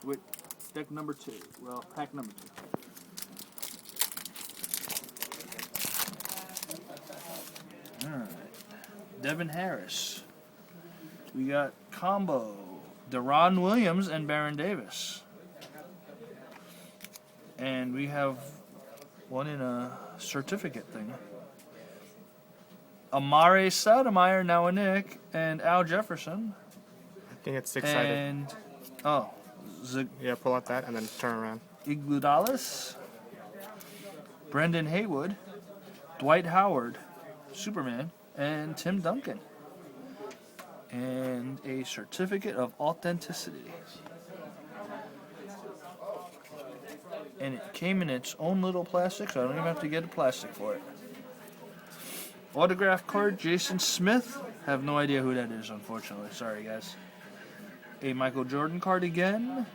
with deck number 2. Well, pack number 2. Alright. Devin Harris. We got combo. Deron Williams and Baron Davis. And we have one in a certificate thing. Amare Stoudemire, now a Nick, and Al Jefferson. I think it's 6-sided. And, yeah, pull out that and then turn around. Iguodala, Brendan Haywood, Dwight Howard, Superman, and Tim Duncan. And a certificate of authenticity. And it came in its own little plastic, so I don't even have to get a plastic for it. Autograph card, Jason Smith. Have no idea who that is, unfortunately. Sorry, guys. A Michael Jordan card again.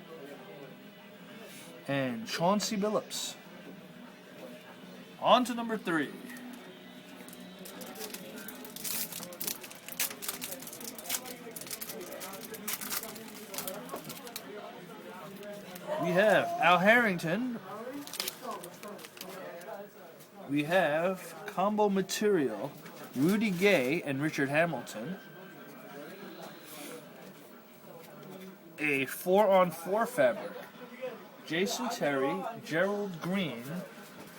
And Chauncey Billups. On to number 3. We have Al Harrington. We have combo material, Rudy Gay and Richard Hamilton. A 4-on-4 fabric, Jason Terry, Gerald Green,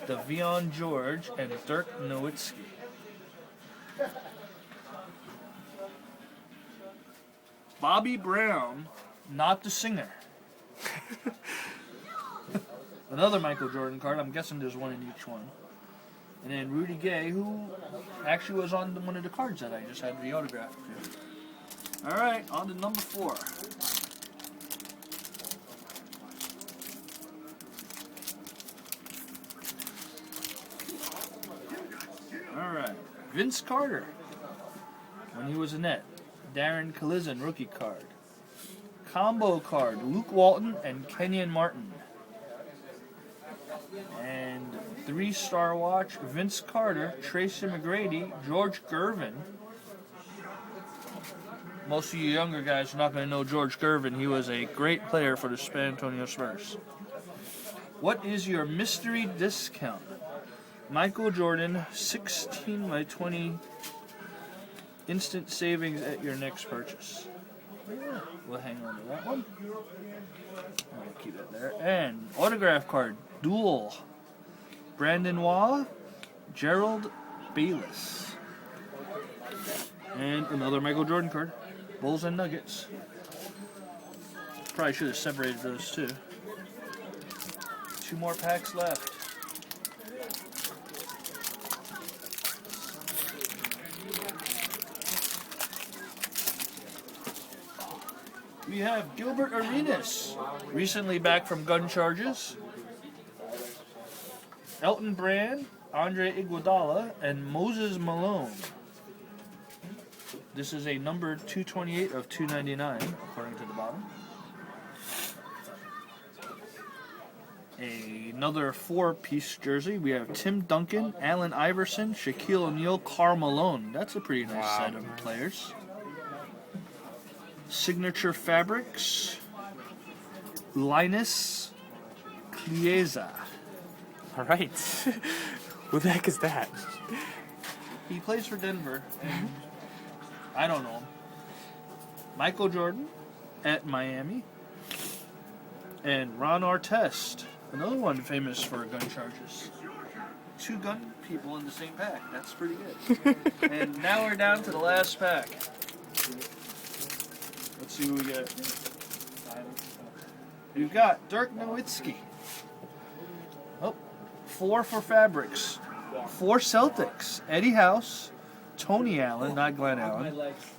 Davion George, and Dirk Nowitzki. Bobby Brown, not the singer. Another Michael Jordan card. I'm guessing there's one in each one. And then Rudy Gay, who actually was on one of the cards that I just had the autograph to. All right, on to number 4. All right, Vince Carter, when he was a Net. Darren Collison, rookie card. Combo card, Luke Walton and Kenyon Martin. And 3-star watch, Vince Carter, Tracy McGrady, George Gervin. Most of you younger guys are not going to know George Gervin. He was a great player for the San Antonio Spurs. What is your mystery discount? Michael Jordan, 16/20 instant savings at your next purchase. Yeah, we'll hang on to that one. I'll keep that there. And autograph card, dual. Brandon Waugh, Gerald Bayless. And another Michael Jordan card, Bulls and Nuggets. Probably should have separated those two. 2 more packs left. We have Gilbert Arenas, recently back from gun charges. Elton Brand, Andre Iguodala, and Moses Malone. This is a number 228 of 299, according to the bottom. Another 4-piece jersey. We have Tim Duncan, Allen Iverson, Shaquille O'Neal, Karl Malone. That's a pretty nice set of players. Signature fabrics, Linus Chiesa. All right. Who the heck is that? He plays for Denver, and I don't know him. Michael Jordan at Miami. And Ron Artest, another one famous for gun charges. 2 gun people in the same pack. That's pretty good. And now we're down to the last pack. Let's see what we get. We've got Dirk Nowitzki. 4 for fabrics. 4 Celtics. Eddie House, Tony Allen, not Glenn Allen,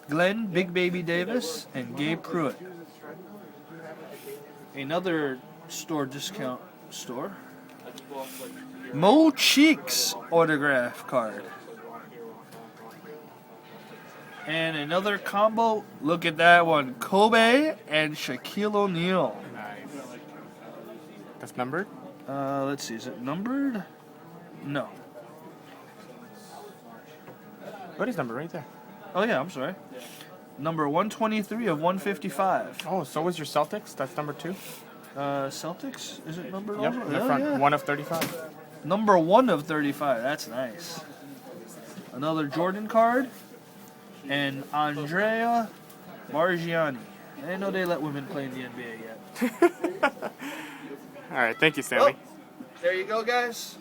Glenn Big Baby Davis, and Gabe Pruitt. Another store discount store. Mo Cheeks autograph card. And another combo. Look at that one. Kobe and Shaquille O'Neal. Nice. That's numbered? Let's see. Is it numbered? No. What is number right there? Oh, yeah. I'm sorry. Number 123 of 155. Oh, so was your Celtics? That's number 2? Celtics? Is it numbered Yep, also? in the Oh, front. yeah. 1 of 35. Number 1 of 35. That's nice. Another Jordan card. And Andrea Margiani. I didn't know they let women play in the NBA yet. All right, thank you, Stanley. There you go, guys.